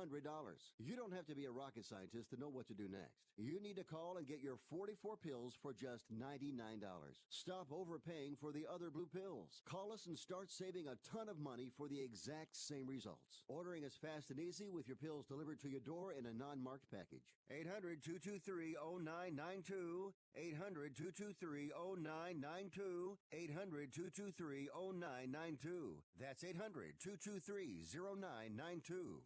You don't have to be a rocket scientist to know what to do next. You need to call and get your 44 pills for just $99. Stop overpaying for the other blue pills. Call us and start saving a ton of money for the exact same results. Ordering is fast and easy with your pills delivered to your door in a non-marked package. 800-223-0992. 800-223-0992. 800-223-0992. That's 800-223-0992.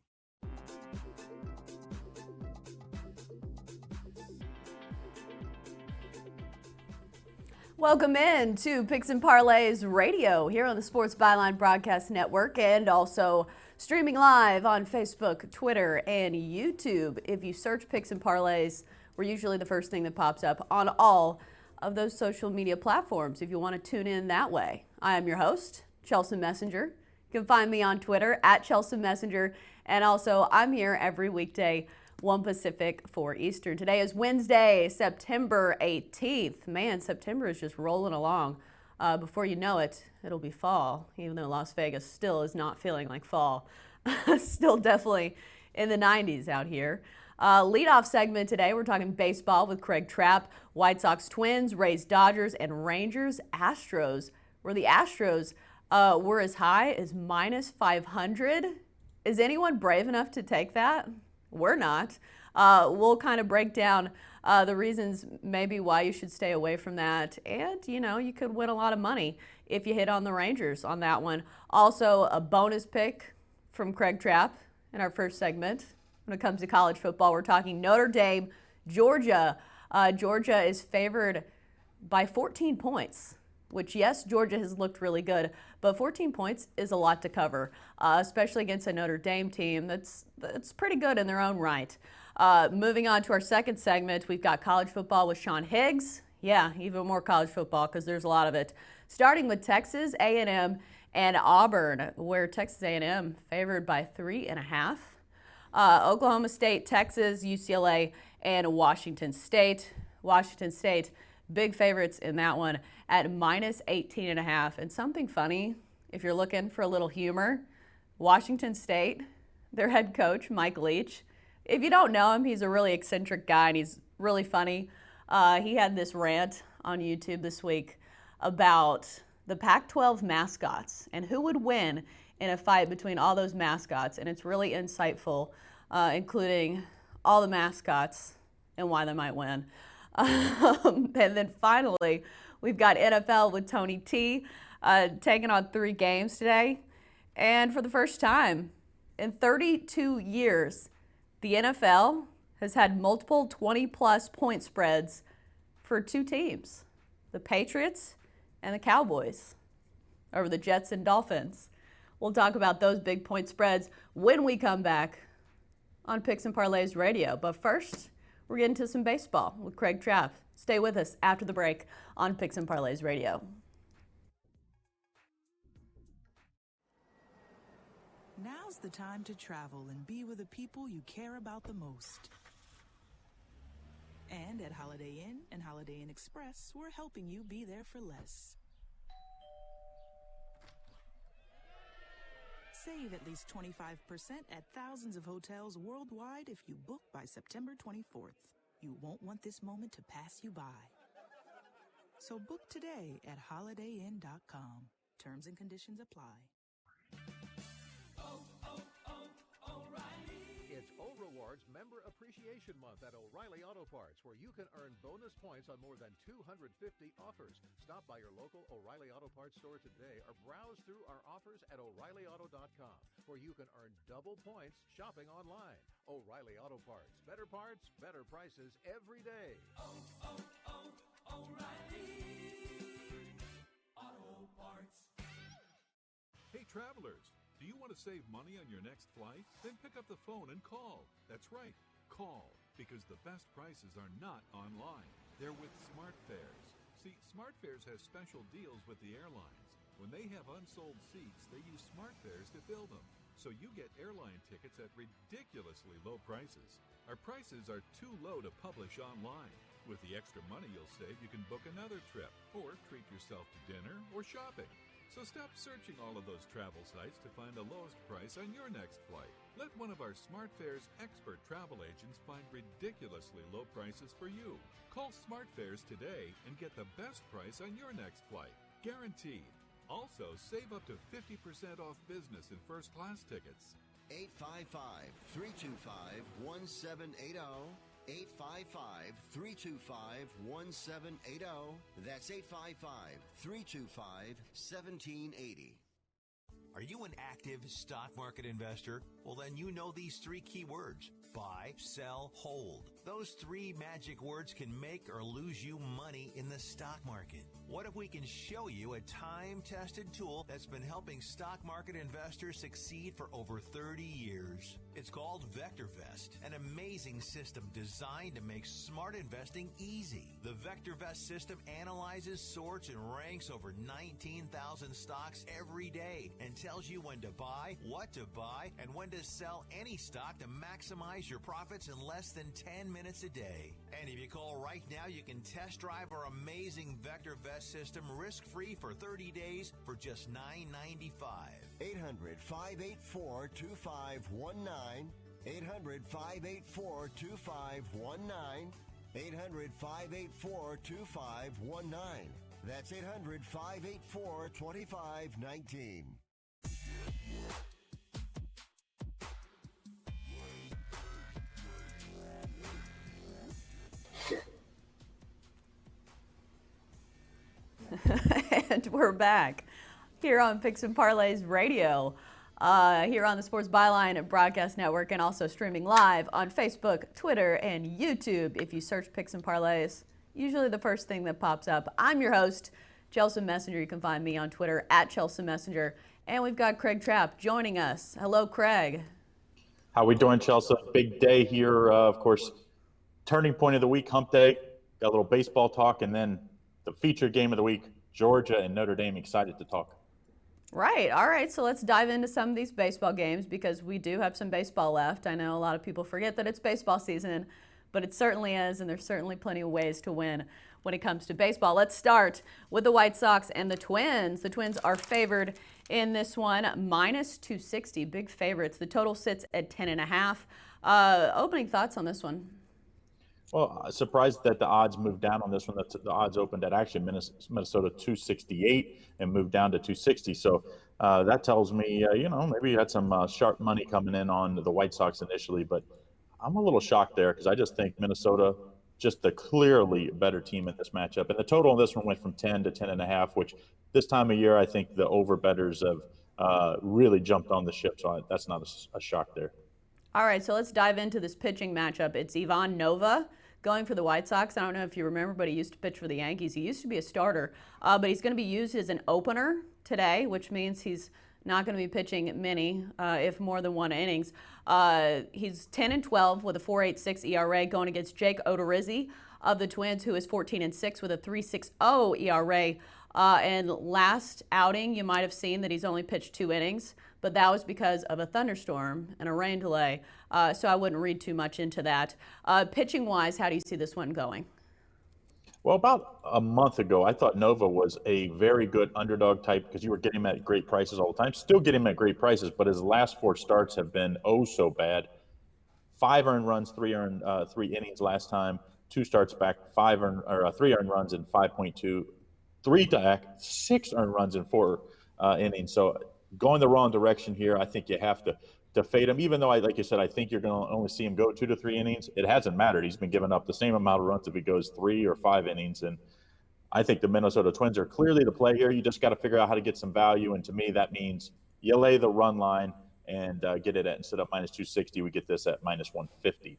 Welcome in to Picks and Parlays Radio here on the Sports Byline Broadcast Network and also streaming live on Facebook, Twitter, and YouTube. If you search Picks and Parlays, we're usually the first thing that pops up on all of those social media platforms if you want to tune in that way. I am your host, Chelsa Messinger. You can find me on Twitter at Chelsa Messinger, and also I'm here every weekday 1 Pacific, 4 Eastern. Today is Wednesday, September 18th. Man, September is just rolling along. Before you know it, it'll be fall, even though Las Vegas still is not feeling like fall. Still definitely in the 90s out here. Leadoff segment today, we're talking baseball with Craig Trapp, White Sox, Twins, Rays, Dodgers, and Rangers, Astros, where the Astros were as high as minus 500. Is anyone brave enough to take that? We're not. We'll kind of break down the reasons maybe why you should stay away from that. And, you know, you could win a lot of money if you hit on the Rangers on that one. Also, a bonus pick from Craig Trapp in our first segment. When it comes to college football, we're talking Notre Dame, Georgia. Georgia is favored by 14 points, which, yes, Georgia has looked really good, but 14 points is a lot to cover, especially against a Notre Dame team that's pretty good in their own right. Moving on to our second segment, we've got college football with Sean Higgs. Yeah, even more college football because there's a lot of it. Starting with Texas A&M and Auburn, where Texas A&M favored by 3.5. Oklahoma State, Texas, UCLA, and Washington State. Washington State, big favorites in that one at minus 18.5. And something funny, if you're looking for a little humor, Washington State, their head coach, Mike Leach. If you don't know him, he's a really eccentric guy and he's really funny. He had this rant on YouTube this week about the Pac-12 mascots and who would win in a fight between all those mascots. And it's really insightful, including all the mascots and why they might win. And then finally, we've got NFL with Tony T taking on 3 games today. And for the first time in 32 years, the NFL has had multiple 20-plus point spreads for 2 teams, the Patriots and the Cowboys, over the Jets and Dolphins. We'll talk about those big point spreads when we come back on Picks and Parlays Radio. But first, we're getting to some baseball with Craig Trapp. Stay with us after the break on Picks and Parlays Radio. Now's the time to travel and be with the people you care about the most. And at Holiday Inn and Holiday Inn Express, we're helping you be there for less. Save at least 25% at thousands of hotels worldwide if you book by September 24th. You won't want this moment to pass you by. So book today at holidayinn.com. Terms and conditions apply. It's O-Rewards Member Appreciation Month at O'Reilly Auto Parts, where you can earn bonus points on more than 250 offers. Stop by your local O'Reilly Auto Parts store today or browse through our offers at O'ReillyAuto.com, where you can earn double points shopping online. O'Reilly Auto Parts. Better prices every day. O'Reilly Auto Parts. Hey, travelers. Do you want to save money on your next flight? Then pick up the phone and call. That's right, call, because the best prices are not online. They're with SmartFares. See, SmartFares has special deals with the airlines. When they have unsold seats, they use SmartFares to fill them. So you get airline tickets at ridiculously low prices. Our prices are too low to publish online. With the extra money you'll save, you can book another trip or treat yourself to dinner or shopping. So stop searching all of those travel sites to find the lowest price on your next flight. Let one of our SmartFares expert travel agents find ridiculously low prices for you. Call SmartFares today and get the best price on your next flight. Guaranteed. Also, save up to 50% off business and first class tickets. 855-325-1780. 855-325-1780. That's 855-325-1780. Are you an active stock market investor? Well, then you know these three key words: buy, sell, hold. Those three magic words can make or lose you money in the stock market. What if we can show you a time-tested tool that's been helping stock market investors succeed for over 30 years? It's called VectorVest, an amazing system designed to make smart investing easy. The VectorVest system analyzes, sorts, and ranks over 19,000 stocks every day and tells you when to buy, what to buy, and when to sell any stock to maximize your profits in less than 10 minutes a day. And if you call right now, you can test drive our amazing VectorVest system risk-free for 30 days for just $9.95. 800-584-2519. 800-584-2519. 800-584-2519. That's 800-584-2519. And we're back here on Picks and Parlays Radio, here on the Sports Byline Broadcast Network, and also streaming live on Facebook, Twitter, and YouTube. If you search Picks and Parlays, usually the first thing that pops up. I'm your host, Chelsa Messinger. You can find me on Twitter at Chelsa Messinger. And we've got Craig Trapp joining us. Hello, Craig. How we doing, Chelsa? Big day here, of course. Turning point of the week, hump day. Got a little baseball talk, and then the featured game of the week, Georgia and Notre Dame. Excited to talk. Right. All right. So let's dive into some of these baseball games because we do have some baseball left. I know a lot of people forget that it's baseball season, but it certainly is, and there's certainly plenty of ways to win when it comes to baseball. Let's start with the White Sox and the Twins. The Twins are favored in this one, minus 260, big favorites. The total sits at 10.5. Opening thoughts on this one? Well, surprised that the odds moved down on this one. The odds opened at actually Minnesota 268 and moved down to 260. So that tells me, maybe you had some sharp money coming in on the White Sox initially. But I'm a little shocked there because I just think Minnesota, just the clearly better team in this matchup. And the total on this one went from 10 to 10.5, which this time of year, I think the over-bettors have really jumped on the ship. So that's not a shock there. All right, so let's dive into this pitching matchup. It's Ivan Nova going for the White Sox. I don't know if you remember, but he used to pitch for the Yankees. He used to be a starter, but he's going to be used as an opener today, which means he's not going to be pitching many, if more than one innings. He's 10-12 with a 4.86 ERA going against Jake Odorizzi of the Twins, who is 14-6 with a 3.60 ERA. And last outing, you might have seen that he's only pitched 2 innings, but that was because of a thunderstorm and a rain delay. So I wouldn't read too much into that. Pitching-wise, how do you see this one going? Well, about a month ago, I thought Nova was a very good underdog type because you were getting him at great prices all the time. Still getting him at great prices, but his last 4 starts have been oh so bad. 5 earned runs, 3 innings last time. 2 starts back, 3 earned runs in 5.2. 3 back, 6 earned runs in 4 innings. So going the wrong direction here. I think you have to fade him, even though, like you said, I think you're going to only see him go 2 to 3 innings. It hasn't mattered. He's been giving up the same amount of runs if he goes 3 or 5 innings. And I think the Minnesota Twins are clearly the play here. You just got to figure out how to get some value. And to me, that means you lay the run line and get it at, instead of minus 260, we get this at minus 150.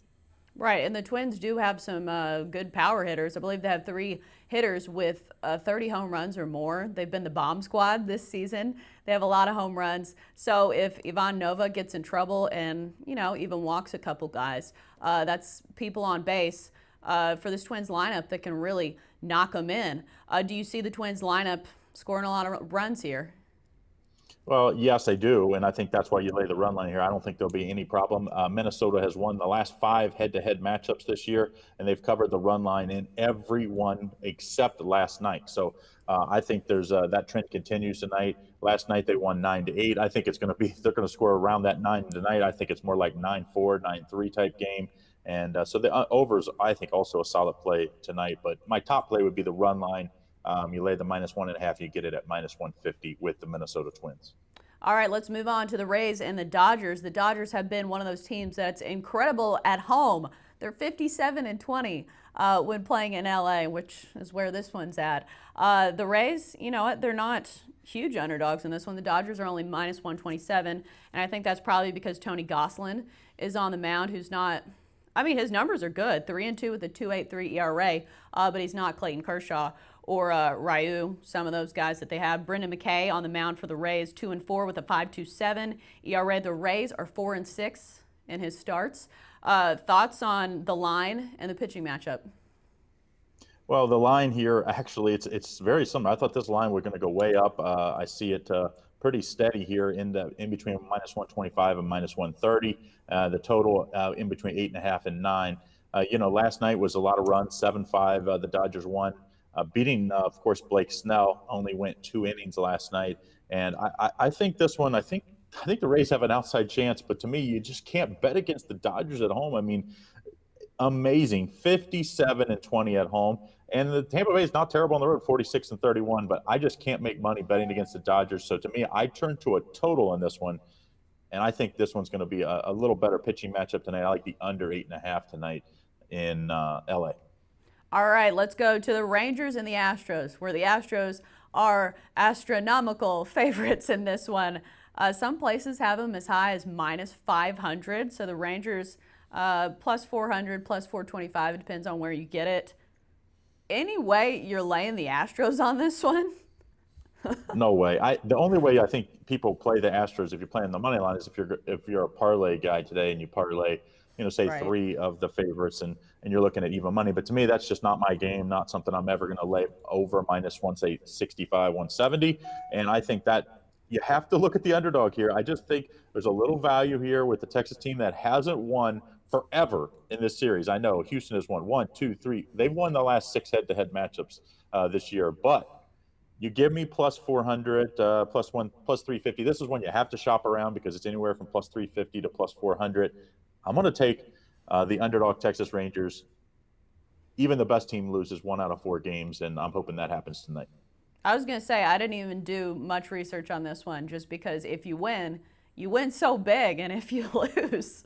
Right, and the Twins do have some good power hitters. I believe they have 3 hitters with 30 home runs or more. They've been the bomb squad this season. They have a lot of home runs. So if Ivan Nova gets in trouble and, even walks a couple guys, that's people on base for this Twins lineup that can really knock them in. Do you see the Twins lineup scoring a lot of runs here? Well, yes, I do, and I think that's why you lay the run line here. I don't think there'll be any problem. Minnesota has won the last 5 head-to-head matchups this year, and they've covered the run line in every one except last night. So I think there's that trend continues tonight. Last night they won 9-8. I think it's going to be they're going to score around that 9 tonight. I think it's more like 9-4, 9-3 type game. And so the overs, I think, also a solid play tonight. But my top play would be the run line. You lay the -1.5, you get it at -150 with the Minnesota Twins. All right, let's move on to the Rays and the Dodgers. The Dodgers have been one of those teams that's incredible at home. They're 57-20 when playing in LA, which is where this one's at. The Rays, you know what, they're not huge underdogs in this one. The Dodgers are only -127, and I think that's probably because Tony Gonsolin is on the mound, who's not, I mean, his numbers are good, 3-2 with a 2.83 ERA, but he's not Clayton Kershaw or Ryu, some of those guys that they have. Brendan McKay on the mound for the Rays, 2-4 with a 5.27 ERA. The Rays are 4-6 in his starts. Thoughts on the line and the pitching matchup? Well, the line here, actually, it's very similar. I thought this line was going to go way up. I see it pretty steady here in between -125 and -130. The total in between 8.5 and 9. Last night was a lot of runs, 7-5. The Dodgers won. Beating, of course, Blake Snell. Only went 2 innings last night, and I think this one. I think the Rays have an outside chance, but to me, you just can't bet against the Dodgers at home. I mean, amazing, 57-20 at home, and the Tampa Bay is not terrible on the road, 46-31. But I just can't make money betting against the Dodgers. So to me, I turn to a total on this one, and I think this one's going to be a little better pitching matchup tonight. I like the under 8.5 tonight in LA. All right, let's go to the Rangers and the Astros, where the Astros are astronomical favorites in this one. Some places have them as high as -500. So the Rangers +400, +425. It depends on where you get it. Any way you're laying the Astros on this one? No way. The only way I think people play the Astros if you're playing the money line is if you're a parlay guy today and you parlay, say Right. 3 of the favorites and you're looking at even money. But to me, that's just not my game, not something I'm ever going to lay over -165, 170. And I think that you have to look at the underdog here. I just think there's a little value here with the Texas team that hasn't won forever in this series. I know Houston has won 1, 2, 3. They've won the last 6 head-to-head matchups this year. But you give me +400, +350. This is one you have to shop around because it's anywhere from +350 to +400. I'm going to take the underdog Texas Rangers. Even the best team loses 1 out of 4 games, and I'm hoping that happens tonight. I was going to say, I didn't even do much research on this one, just because if you win so big, and if you lose,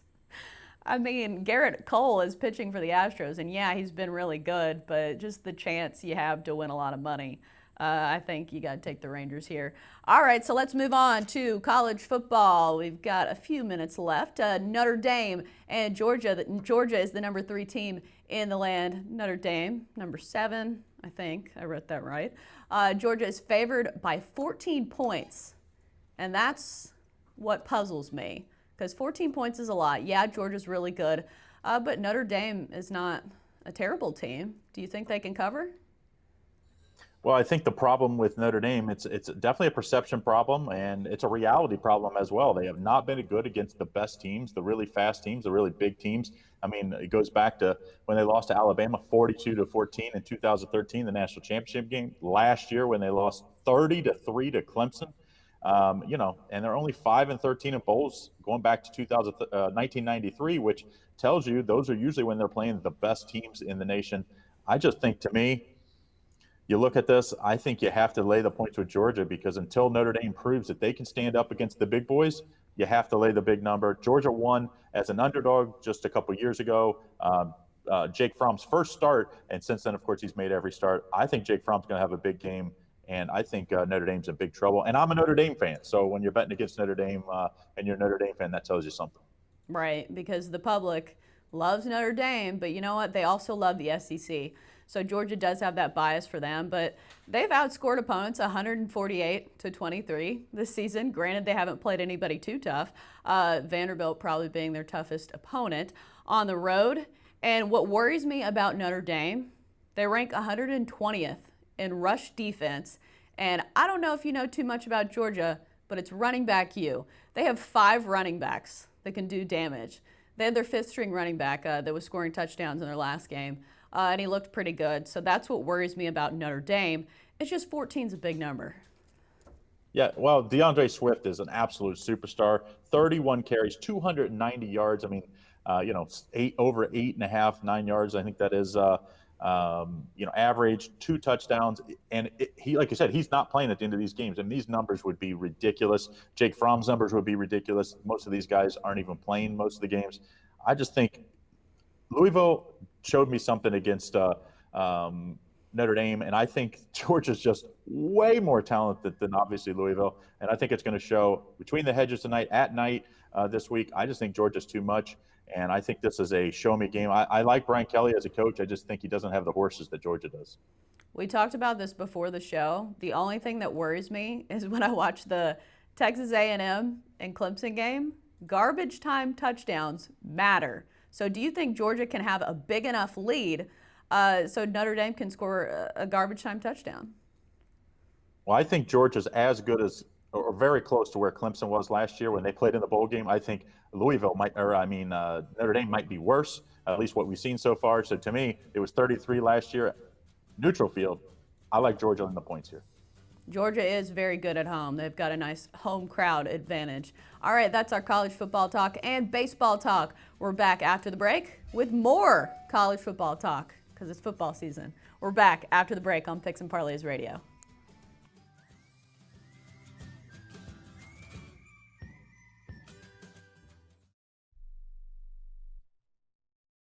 I mean, Garrett Cole is pitching for the Astros, and yeah, he's been really good, but just the chance you have to win a lot of money. I think you got to take the Rangers here. All right, so let's move on to college football. We've got a few minutes left. Notre Dame and Georgia. Georgia is the number 3 team in the land. Notre Dame, number 7, I think. I wrote that right. Georgia is favored by 14 points, and that's what puzzles me, because 14 points is a lot. Yeah, Georgia's really good, but Notre Dame is not a terrible team. Do you think they can cover? Well, I think the problem with Notre Dame, it's definitely a perception problem, and it's a reality problem as well. They have not been good against the best teams, the really fast teams, the really big teams. I mean, it goes back to when they lost to Alabama 42-14 in 2013, the national championship game. Last year when they lost 30-3 to Clemson, and they're only 5-13 in bowls going back to 1993, which tells you those are usually when they're playing the best teams in the nation. I just think, to me, you look at this, I think you have to lay the points with Georgia, because until Notre Dame proves that they can stand up against the big boys, you have to lay the big number. Georgia won as an underdog just a couple years ago. Jake Fromm's first start, and since then, of course, he's made every start. I think Jake Fromm's going to have a big game, and I think Notre Dame's in big trouble. And I'm a Notre Dame fan, so when you're betting against Notre Dame and you're a Notre Dame fan, that tells you something. Right, because the public loves Notre Dame, but you know what? They also love the SEC. So Georgia does have that bias for them, but they've outscored opponents 148-23 this season. Granted, they haven't played anybody too tough. Vanderbilt probably being their toughest opponent on the road. And what worries me about Notre Dame, they rank 120th in rush defense. And I don't know if you know too much about Georgia, but but it's running back you. They have 5 running backs that can do damage. They had their 5th string running back that was scoring touchdowns in their last game, and he looked pretty good. So that's what worries me about Notre Dame. It's just 14 is a big number. Yeah, well, DeAndre Swift is an absolute superstar. 31 carries, 290 yards. I mean, over 8.5, 9 yards. I think that is, average, 2 touchdowns. And he, like you said, he's not playing at the end of these games. And these numbers would be ridiculous. Jake Fromm's numbers would be ridiculous. Most of these guys aren't even playing most of the games. I just think Louisville showed me something against Notre Dame, and I think Georgia's just way more talented than obviously Louisville, and I think it's going to show between the hedges tonight, at night this week. I just think Georgia's too much, and I think this is a show-me game. I like Brian Kelly as a coach. I just think he doesn't have the horses that Georgia does. We talked about this before the show. The only thing that worries me is when I watch the Texas A&M and Clemson game, garbage time touchdowns matter. So do you think Georgia can have a big enough lead so Notre Dame can score a garbage time touchdown? Well, I think Georgia's as good as, or very close to where Clemson was last year when they played in the bowl game. I think Notre Dame might be worse, at least what we've seen so far. So to me, it was 33 last year. Neutral field, I like Georgia in the points here. Georgia is very good at home. They've got a nice home crowd advantage. All right, that's our college football talk and baseball talk. We're back after the break with more college football talk because it's football season. We're back after the break on Picks and Parlays Radio.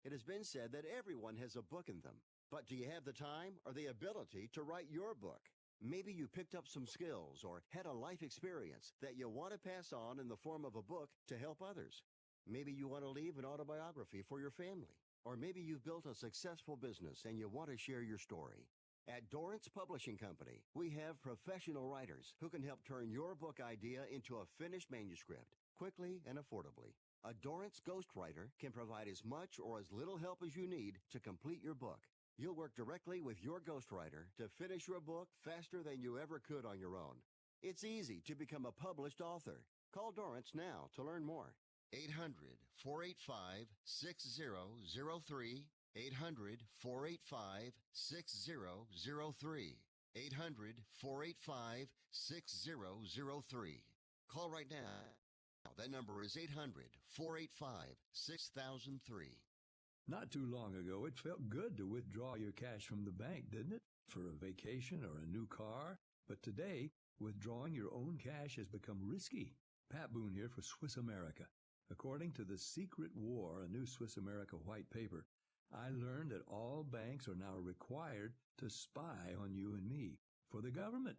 It has been said that everyone has a book in them. But do you have the time or the ability to write your book? Maybe you picked up some skills or had a life experience that you want to pass on in the form of a book to help others. Maybe you want to leave an autobiography for your family. Or maybe you've built a successful business and you want to share your story. At Dorrance Publishing Company, we have professional writers who can help turn your book idea into a finished manuscript quickly and affordably. A Dorrance ghostwriter can provide as much or as little help as you need to complete your book. You'll work directly with your ghostwriter to finish your book faster than you ever could on your own. It's easy to become a published author. Call Dorrance now to learn more. 800-485-6003. 800-485-6003. 800-485-6003. Call right now. That number is 800-485-6003. Not too long ago, it felt good to withdraw your cash from the bank, didn't it? For a vacation or a new car. But today, withdrawing your own cash has become risky. Pat Boone here for Swiss America. According to The Secret War, a new Swiss America white paper, I learned that all banks are now required to spy on you and me for the government,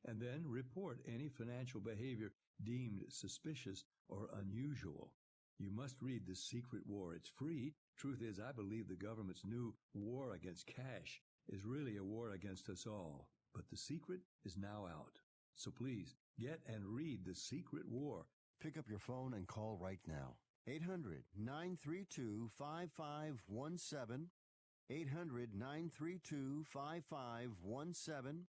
and then report any financial behavior deemed suspicious or unusual. You must read The Secret War. It's free. Truth is, I believe the government's new war against cash is really a war against us all. But the secret is now out. So please, get and read The Secret War. Pick up your phone and call right now. 800-932-5517. 800-932-5517.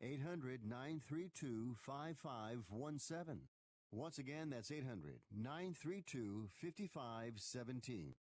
800-932-5517. Once again, that's 800-932-5517.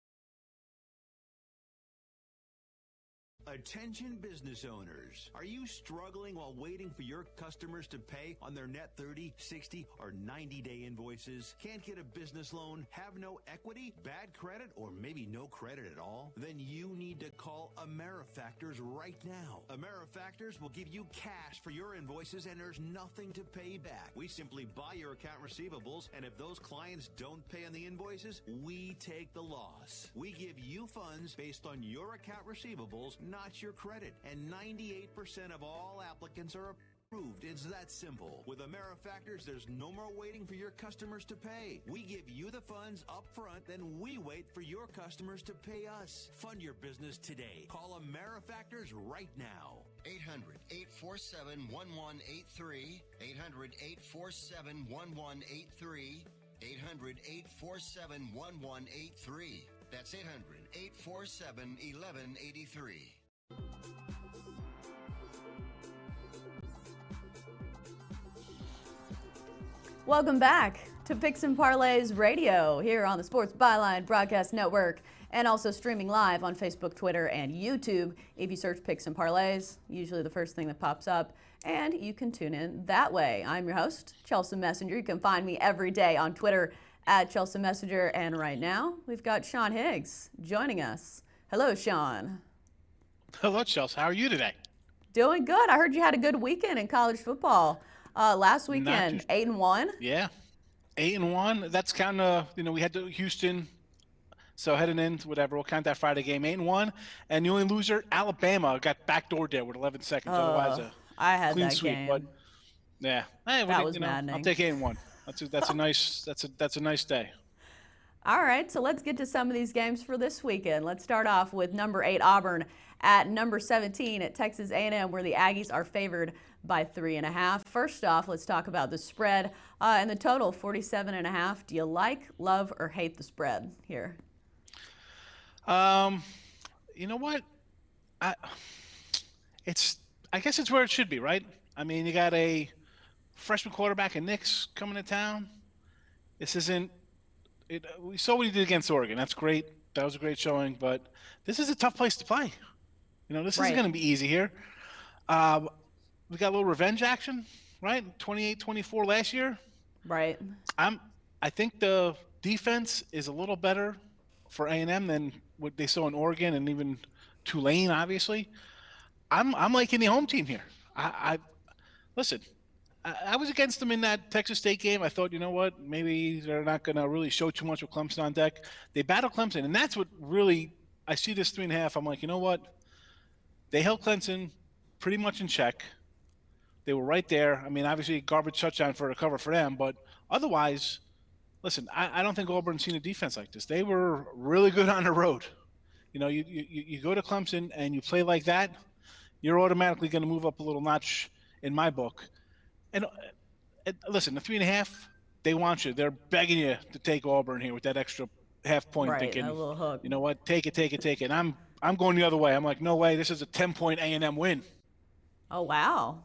Attention business owners. Are you struggling while waiting for your customers to pay on their net 30, 60, or 90-day invoices? Can't get a business loan? Have no equity? Bad credit? Or maybe no credit at all? Then you need to call AmeriFactors right now. AmeriFactors will give you cash for your invoices and there's nothing to pay back. We simply buy your account receivables, and if those clients don't pay on the invoices, we take the loss. We give you funds based on your account receivables, not your credit, and 98% of all applicants are approved. It's that simple. With AmeriFactors, there's no more waiting for your customers to pay. We give you the funds up front, then we wait for your customers to pay us. Fund your business today. Call AmeriFactors right now. 800-847-1183. 800-847-1183. 800-847-1183. That's 800-847-1183. Welcome back to Picks and Parlays Radio here on the Sports Byline Broadcast Network and also streaming live on Facebook, Twitter, and YouTube. If you search Picks and Parlays, usually the first thing that pops up, and you can tune in that way. I'm your host, Chelsa Messinger. You can find me every day on Twitter at Chelsa Messinger, and right now we've got Sean Higgs joining us. Hello, Sean. Hello, Chelsea. How are you today? Doing good. I heard you had a good weekend in college football. Last weekend, 8-1. Yeah, 8-1. That's kind of, we had to Houston, so heading in, whatever, we'll count that Friday game, 8-1. And the only loser, Alabama, got backdoored there with 11 seconds. Otherwise, I had clean that sweep. game. But yeah, hey, that was maddening. I'll take 8-1. That's a nice day. All right, so let's get to some of these games for this weekend. Let's start off with number 8 Auburn at number 17 at Texas A&M, where the Aggies are favored by 3.5. First off, let's talk about the spread and the total, 47.5. Do you like, love, or hate the spread here? You know what? I guess it's where it should be, right? I mean, you got a freshman quarterback in Nix coming to town. This isn't. We saw what he did against Oregon. That's great. That was a great showing. But this is a tough place to play. This isn't going to be easy here. We got a little revenge action, right? 28-24 last year. Right. I think the defense is a little better for A&M than what they saw in Oregon and even Tulane, obviously. I'm liking the home team here. Listen. I was against them in that Texas State game. I thought, you know what, maybe they're not going to really show too much with Clemson on deck. They battled Clemson, and that's what really – I see this 3.5. I'm like, you know what? They held Clemson pretty much in check. They were right there. I mean, obviously, garbage touchdown for a cover for them. But otherwise, listen, I don't think Auburn's seen a defense like this. They were really good on the road. You go to Clemson and you play like that, you're automatically going to move up a little notch in my book. And listen, the 3.5, they want you. They're begging you to take Auburn here with that extra half point. Right, thinking, a little hook. You know what? Take it. And I'm going the other way. I'm like, no way. This is a 10-point A&M win. Oh wow,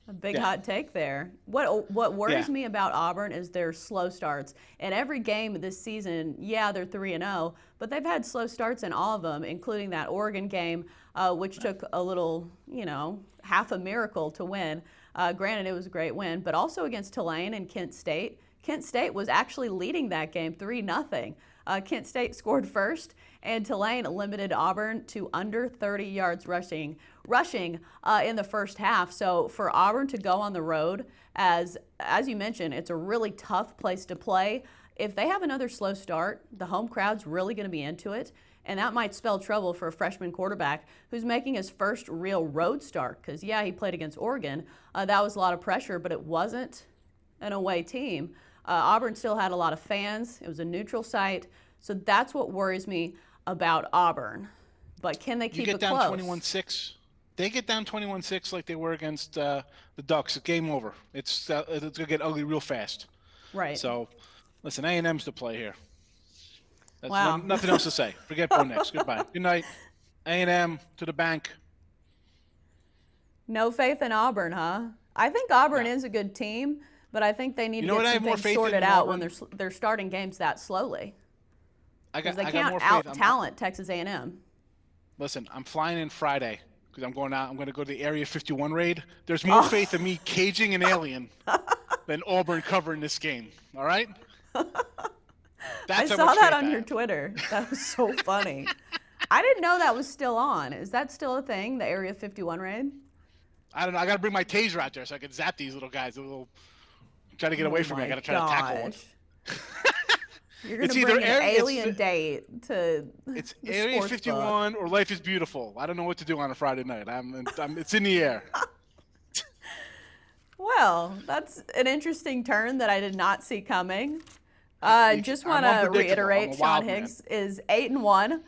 a big hot take there. What worries me about Auburn is their slow starts. In every game this season, they're 3-0, but they've had slow starts in all of them, including that Oregon game, which took a little, half a miracle to win. Granted, it was a great win, but also against Tulane and Kent State. Kent State was actually leading that game 3-0. Kent State scored first, and Tulane limited Auburn to under 30 yards rushing in the first half. So for Auburn to go on the road, as you mentioned, it's a really tough place to play. If they have another slow start, the home crowd's really going to be into it. And that might spell trouble for a freshman quarterback who's making his first real road start. Because, he played against Oregon. That was a lot of pressure, but it wasn't an away team. Auburn still had a lot of fans. It was a neutral site. So that's what worries me about Auburn. But can they keep it close? You get down 21-6. They get down 21-6 like they were against the Ducks. It's game over. It's going to get ugly real fast. Right. So, listen, A&M's the play here. That's wow. Nothing else to say. Forget Bo Nix. Goodbye. Good night. A&M to the bank. No faith in Auburn, huh? I think Auburn is a good team, but I think they need to get some things sorted out when they're starting games that slowly. Because they can't out-talent Texas A&M. Listen, I'm flying in Friday because I'm going to go to the Area 51 raid. There's more faith in me caging an alien than Auburn covering this game. All right? I saw that on your Twitter. That was so funny. I didn't know that was still on. Is that still a thing, the Area 51 raid? I don't know. I got to bring my taser out there so I can zap these little guys. Try to get away from me. I got to try to tackle one. You're going to bring an alien date to It's Area 51 or Life is Beautiful. I don't know what to do on a Friday night. It's in the air. Well, that's an interesting turn that I did not see coming. Just want to reiterate, Sean Higgs is 8-1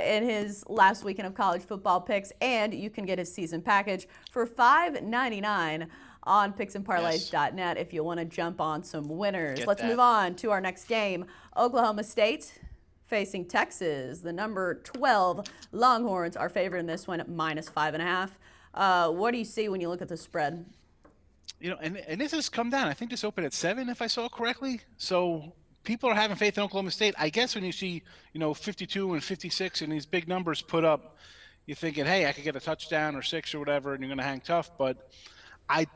in his last weekend of college football picks, and you can get his season package for $5.99 on picksandparlays.net if you want to jump on some winners. Let's move on to our next game. Oklahoma State facing Texas. The number 12 Longhorns are favored in this one at -5.5. What do you see when you look at the spread? and this has come down. I think this opened at 7, if I saw it correctly. So people are having faith in Oklahoma State. I guess when you see, 52 and 56 and these big numbers put up, you're thinking, hey, I could get a touchdown or 6 or whatever, and you're going to hang tough. But I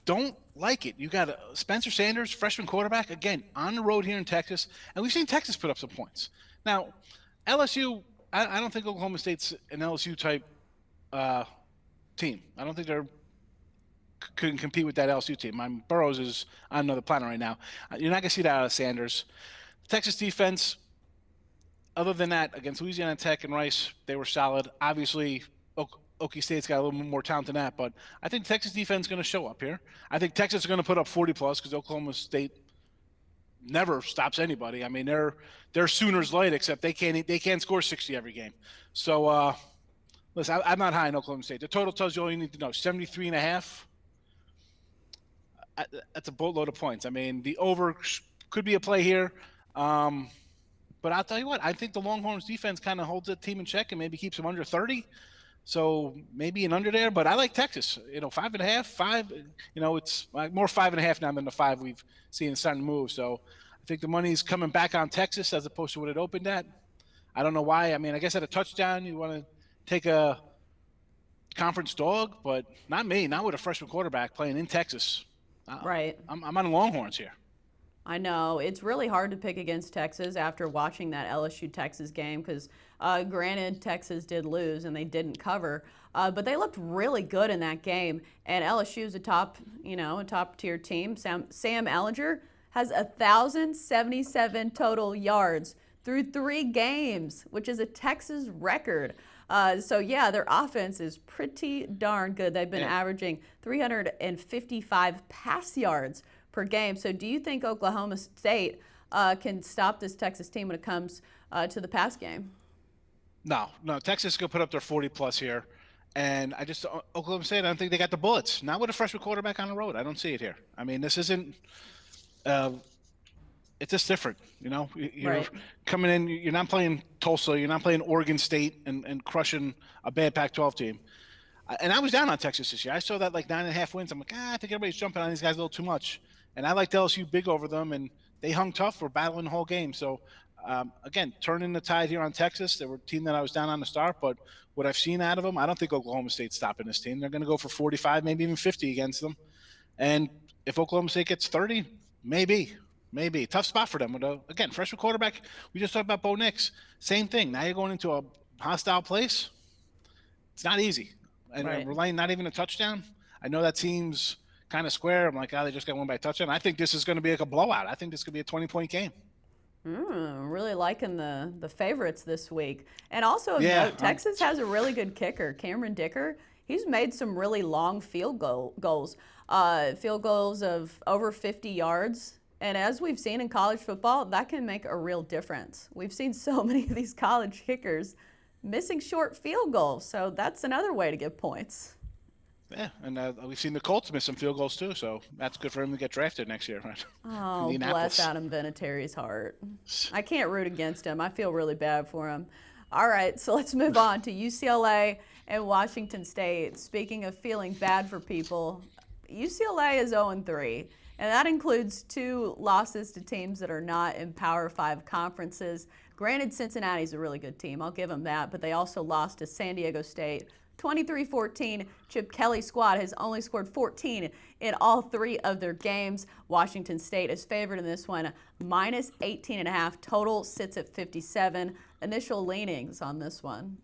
don't like it. You got Spencer Sanders, freshman quarterback, again, on the road here in Texas. And we've seen Texas put up some points. Now, LSU, I don't think Oklahoma State's an LSU-type team. I don't think they're couldn't compete with that LSU team. Burrows is on another planet right now. You're not going to see that out of Sanders. Texas defense, other than that, against Louisiana Tech and Rice, they were solid. Obviously, Okie State's got a little more talent than that, but I think Texas defense is going to show up here. I think Texas is going to put up 40-plus because Oklahoma State never stops anybody. I mean, they're Sooners light, except they can't score 60 every game. So, listen, I'm not high in Oklahoma State. The total tells you all you need to know, 73.5. That's a boatload of points. I mean, the over could be a play here. But I'll tell you what, I think the Longhorns defense kind of holds the team in check and maybe keeps them under 30. So maybe an under there, but I like Texas. 5.5, 5. It's more 5.5 now than the 5 we've seen it's starting to move. So I think the money's coming back on Texas as opposed to what it opened at. I don't know why. I mean, I guess at a touchdown you want to take a conference dog, but not me. Not with a freshman quarterback playing in Texas. Right. I'm on the Longhorns here. I know. It's really hard to pick against Texas after watching that LSU-Texas game because, granted, Texas did lose and they didn't cover, but they looked really good in that game. And LSU is a top-tier team. Sam Ehlinger has 1,077 total yards through 3 games, which is a Texas record. So, yeah, their offense is pretty darn good. They've been averaging 355 pass yards per game. So do you think Oklahoma State can stop this Texas team when it comes to the pass game? No. Texas is going to put up their 40-plus here. And Oklahoma State, I don't think they got the bullets. Not with a freshman quarterback on the road. I don't see it here. I mean, this isn't it's just different, You're right. Coming in, you're not playing Tulsa, you're not playing Oregon State and crushing a bad Pac-12 team. And I was down on Texas this year. I saw that 9.5 wins. I'm like, I think everybody's jumping on these guys a little too much. And I liked LSU big over them, and they hung tough for battling the whole game. So, again, turning the tide here on Texas. They were a team that I was down on the start, but what I've seen out of them, I don't think Oklahoma State's stopping this team. They're going to go for 45, maybe even 50 against them. And if Oklahoma State gets 30, maybe. Tough spot for them. Again, freshman quarterback, we just talked about Bo Nix. Same thing. Now you're going into a hostile place. It's not easy. And relying not even a touchdown. I know that seems kind of square. I'm like, they just got won by a touchdown. I think this is going to be like a blowout. I think this could be a 20-point game. Really liking the favorites this week. And also, note, Texas has a really good kicker, Cameron Dicker. He's made some really long field goals of over 50 yards. And as we've seen in college football, that can make a real difference. We've seen so many of these college kickers missing short field goals, so that's another way to get points. Yeah, and we've seen the Colts miss some field goals too, so that's good for him to get drafted next year. Right? Oh, bless Adam Vinatieri's heart. I can't root against him. I feel really bad for him. All right, so let's move on to UCLA and Washington State. Speaking of feeling bad for people, UCLA is 0-3. And that includes 2 losses to teams that are not in Power 5 conferences. Granted, Cincinnati's a really good team. I'll give them that. But they also lost to San Diego State 23-14. Chip Kelly's squad has only scored 14 in all 3 of their games. Washington State is favored in this one, minus 18.5. Total sits at 57. Initial leanings on this one.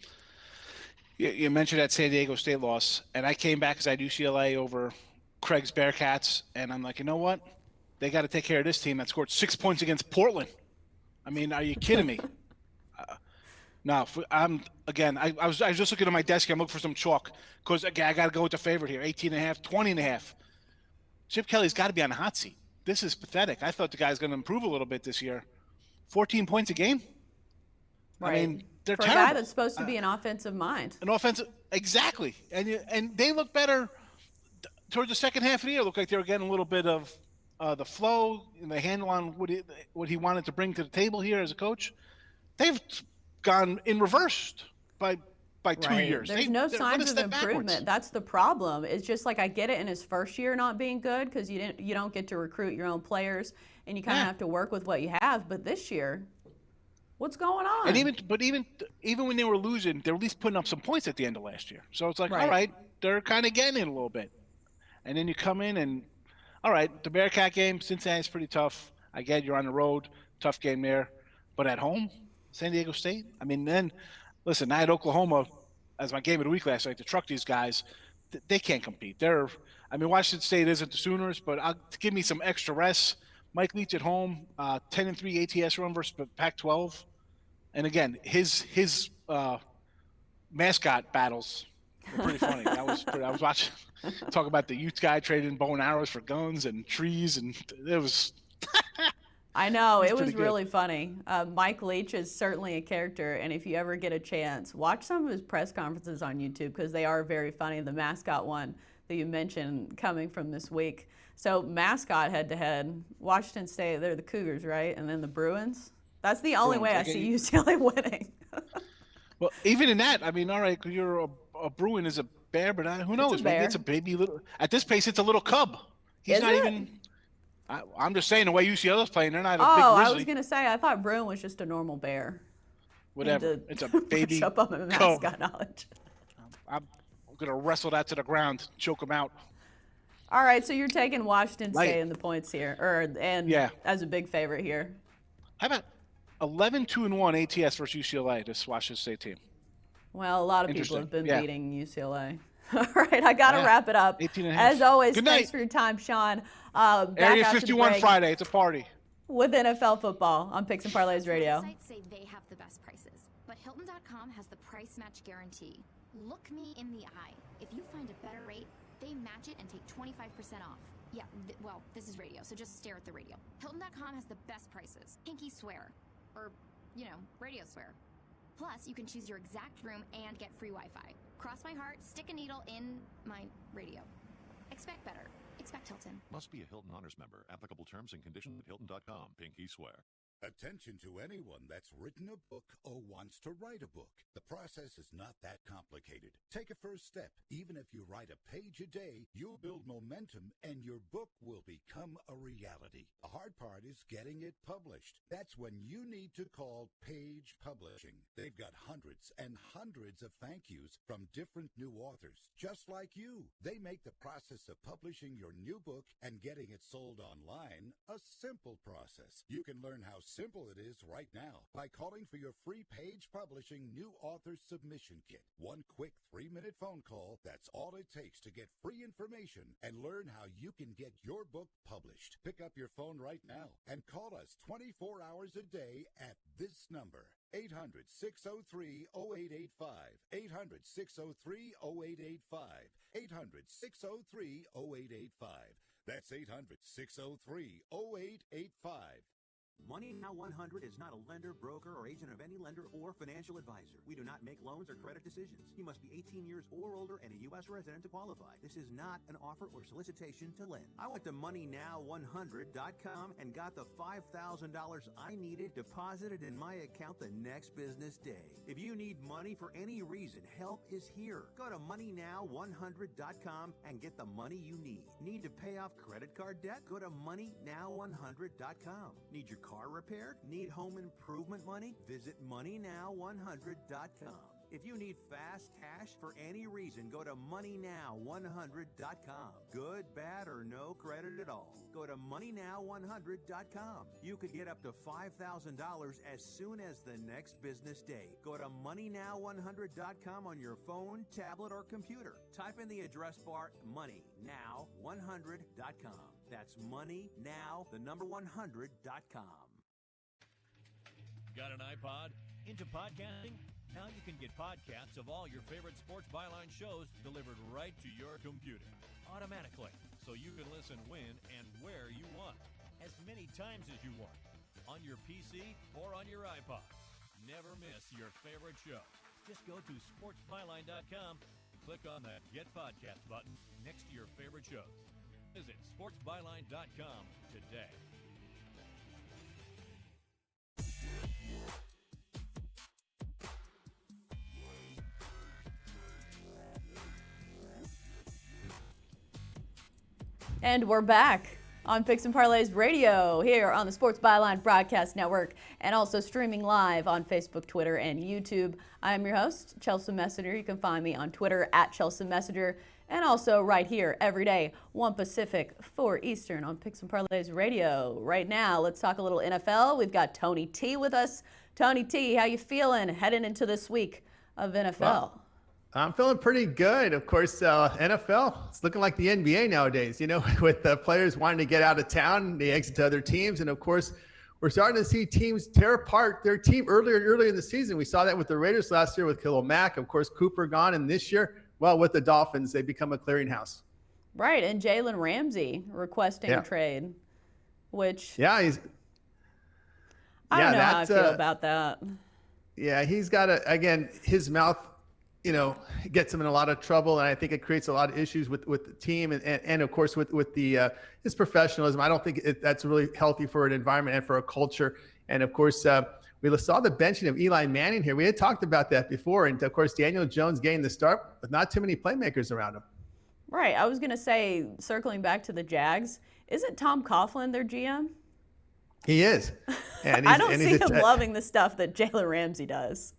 You mentioned that San Diego State loss. And I came back because I had UCLA over Craig's Bearcats, and I'm like, you know what? They got to take care of this team that scored 6 points against Portland. I mean, are you kidding me? No, I was just looking at my desk. I'm looking for some chalk because, again, I got to go with the favorite here, 18.5, 20.5. Chip Kelly's got to be on the hot seat. This is pathetic. I thought the guy's going to improve a little bit this year. 14 points a game? Right. I mean, they're for terrible. a guy that's supposed to be an offensive mind. An offensive, exactly. And they look better towards the second half of the year. Looked like they were getting a little bit of the flow and the handle on what he wanted to bring to the table here as a coach. They've gone in reverse by by 2 years. There's no they're signs of step improvement. backwards. That's the problem. It's just like I get it in his first year not being good because you don't get to recruit your own players and you kind of have to work with what you have. But this year, what's going on? And even when they were losing, they're at least putting up some points at the end of last year. So it's like, all right, they're kind of getting it a little bit. And then you come in and, all right, the Bearcat game, Cincinnati's pretty tough. I get you're on the road, tough game there. But at home, San Diego State? I mean, then, listen, I had Oklahoma as my game of the week last night to truck these guys. They can't compete. Washington State isn't the Sooners, but give me some extra rest. Mike Leach at home, 10-3 ATS run versus Pac-12. And again, his mascot battles were pretty funny. I was watching, talk about the youth guy trading bow and arrows for guns and trees, and it was I know, it was really funny. Mike Leach is certainly a character, and if you ever get a chance, watch some of his press conferences on YouTube because they are very funny. The mascot one that you mentioned coming from this week. So mascot head-to-head, Washington State, they're the Cougars, right? And then the Bruins. That's the only way I see UCLA winning. Well, even in that, I mean, all right, you're a Bruin is a bear, but who knows? Maybe it's a baby little. At this pace, it's a little cub. He's not even. I'm just saying the way UCLA's playing, they're not a big grizzly. I was gonna say I thought Bruin was just a normal bear. Whatever. It's a baby up on the mascot knowledge. I'm gonna wrestle that to the ground, choke him out. All right, so you're taking Washington State in the points here, as a big favorite here. How about 11-2-1 ATS versus UCLA? This Washington State team. Well, a lot of people have been beating UCLA. All right, I got to wrap it up. As always, thanks for your time, Sean. Area 51 Friday. It's a party. With NFL football on Picks and Parlays Radio. Sites say they have the best prices, but Hilton.com has the price match guarantee. Look me in the eye. If you find a better rate, they match it and take 25% off. Yeah, well, this is radio, so just stare at the radio. Hilton.com has the best prices. Pinky swear. Or, radio swear. Plus, you can choose your exact room and get free Wi-Fi. Cross my heart, stick a needle in my radio. Expect better. Expect Hilton. Must be a Hilton Honors member. Applicable terms and conditions at Hilton.com. Pinky swear. Attention to anyone that's written a book or wants to write a book. The process is not that complicated. Take a first step. Even if you write a page a day, you'll build momentum and your book will become a reality. The hard part is getting it published. That's when you need to call Page Publishing. They've got hundreds and hundreds of thank yous from different new authors, just like you. They make the process of publishing your new book and getting it sold online a simple process. You can learn how simple it is right now by calling for your free Page Publishing New Author Submission Kit. One quick 3-minute phone call, that's all it takes to get free information and learn how you can get your book published. Pick up your phone right now and call us 24 hours a day at this number. 800-603-0885. 800-603-0885. 800-603-0885. That's 800-603-0885. Money Now 100 is not a lender, broker, or agent of any lender or financial advisor. We do not make loans or credit decisions. You must be 18 years or older and a U.S. resident to qualify. This is not an offer or solicitation to lend. I went to MoneyNow100.com and got the $5,000 I needed deposited in my account the next business day. If you need money for any reason, help is here. Go to MoneyNow100.com and get the money you need. Need to pay off credit card debt? Go to MoneyNow100.com. Need your car repaired? Need home improvement money? Visit MoneyNow100.com. If you need fast cash for any reason, go to MoneyNow100.com. Good, bad, or no credit at all. Go to MoneyNow100.com. You could get up to $5,000 as soon as the next business day. Go to MoneyNow100.com on your phone, tablet, or computer. Type in the address bar MoneyNow100.com. That's MoneyNow100.com. Got an iPod? Into podcasting? Now you can get podcasts of all your favorite Sports Byline shows delivered right to your computer automatically, so you can listen when and where you want, as many times as you want, on your PC or on your iPod. Never miss your favorite show. Just go to sportsbyline.com and click on the Get Podcast button next to your favorite shows. Visit sportsbyline.com today. And we're back on Picks and Parlays Radio here on the Sports Byline Broadcast Network and also streaming live on Facebook, Twitter, and YouTube. I'm your host, Chelsa Messinger. You can find me on Twitter at Chelsa Messinger and also right here every day, 1 Pacific, 4 Eastern on Picks and Parlays Radio. Right now, let's talk a little NFL. We've got Tony T with us. Tony T, how you feeling heading into this week of NFL? Well, I'm feeling pretty good. Of course, NFL, it's looking like the NBA nowadays, you know, with the players wanting to get out of town, they exit to other teams. And of course, we're starting to see teams tear apart their team earlier in the season. We saw that with the Raiders last year with Khalil Mack. Of course, Cooper gone. And this year, well, with the Dolphins, they become a clearinghouse. Right. And Jalen Ramsey requesting a trade, which. Yeah, I don't know how I feel about that. Yeah, he's got again, his mouth, you know, gets him in a lot of trouble, and I think it creates a lot of issues with the team and of course with the his professionalism. I don't think that's really healthy for an environment and for a culture. And of course, we saw the benching of Eli Manning here. We had talked about that before, and of course, Daniel Jones getting the start with not too many playmakers around him. Right. I was going to say, circling back to the Jags, isn't Tom Coughlin their GM? He is. And I don't see him loving the stuff that Jalen Ramsey does.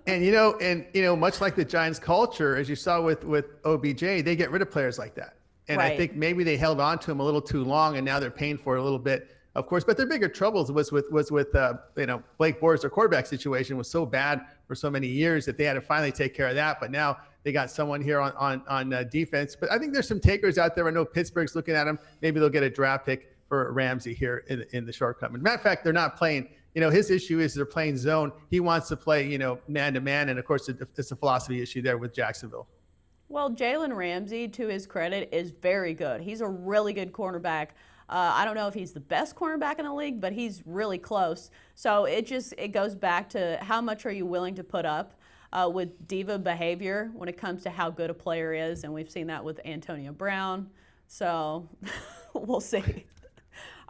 And you know, much like the Giants culture, as you saw with OBJ, they get rid of players like that. And right. I think maybe they held on to him a little too long, and now they're paying for it a little bit, of course. But their bigger troubles was with you know, Blake Bortles. Their quarterback situation was so bad for so many years that they had to finally take care of that. But now they got someone here on defense. But I think there's some takers out there. I know Pittsburgh's looking at him. Maybe they'll get a draft pick for Ramsey here in the short term. Matter of fact, they're not playing. You know, his issue is they're playing zone. He wants to play, you know, man-to-man, and, of course, it's a philosophy issue there with Jacksonville. Well, Jalen Ramsey, to his credit, is very good. He's a really good cornerback. I don't know if he's the best cornerback in the league, but he's really close. So it goes back to how much are you willing to put up with diva behavior when it comes to how good a player is, and we've seen that with Antonio Brown. So we'll see.